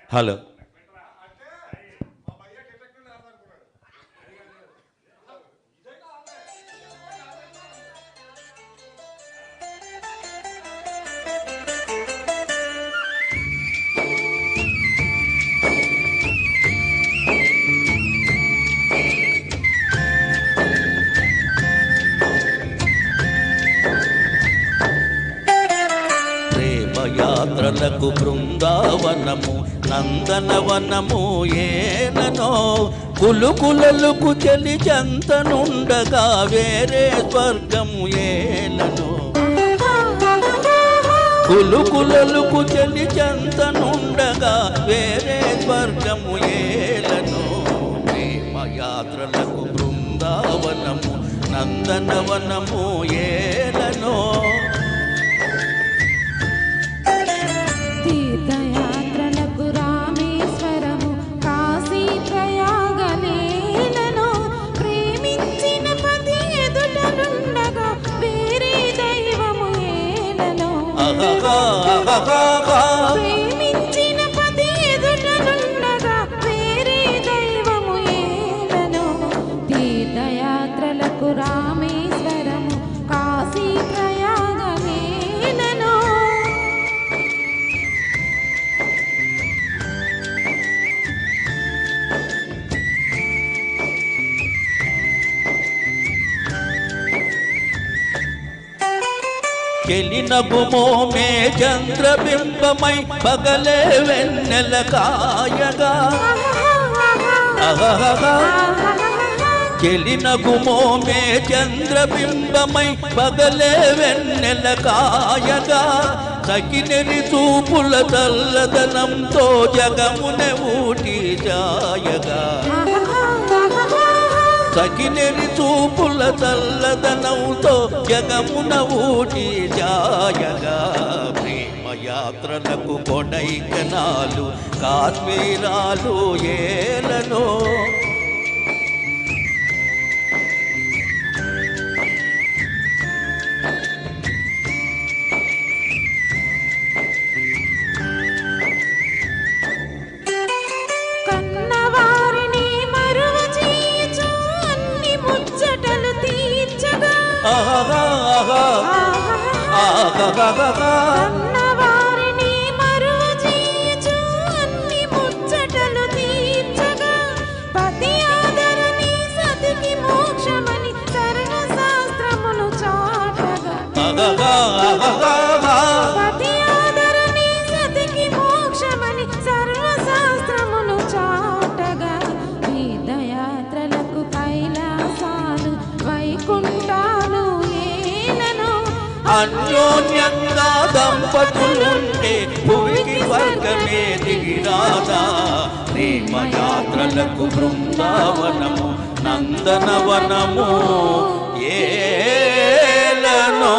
hello యాత్రలకు బృందావనము నందనవనము ఏలనో కులుకులలకు చెలి చెంతనుండగా వేరే స్వర్గము ఏలనో కులుకులలకు చెలి చెంతనుండగా వేరే స్వర్గము ఏలనో ప్రేమయాత్రలకు బృందావనము నందనవనము ఏలనో తీర్థయాత్రలకు రామేశ్వరము కాశీ ప్రయాగలేలను ప్రేమించిన పతి ఎదుటనుండగా వేరే దైవము ఏలను ప్రేమించిన పతి ఎదుటనుండగా వేరే దైవము ఏలను తీర్థయాత్రలకు రామేశ్వరము కాశీ ప్రయాగలేలను చెలినగుమో మే చంద్రబింబమై పగలే వెన్నెల కాయగా చెలినగుమో మే చంద్రబింబమై పగలే వెన్నెల కాయగా సకినెరి చూపుల చల్లదనంతో జగమునే ఊటి జాయగా సకినెరి చూపుల చల్లదనంతో జగమున ఊటి జాయగా ప్రేమయాత్రలకు కొడైకెనాలు కాశ్మీరాలు ఏలనో కన్నవారిని మరువ చేయచు అన్ని ముచ్చటలు తీర్చగా పతి ఆదరణి సతికి మోక్షమని సర్వశాస్త్రములు చాటగా పతి ఆదరణి సతికి మోక్షమని సర్వశాస్త్రములు చాటగా తీర్థయాత్రలకు కైలాసాలు వైకుంఠాలు అన్యోన్యంగా దంపతులుంటే భూమికి స్వర్గమే దిగిరాదా ప్రేమయాత్రలకు బృందావనము నందనవనము ఏలనో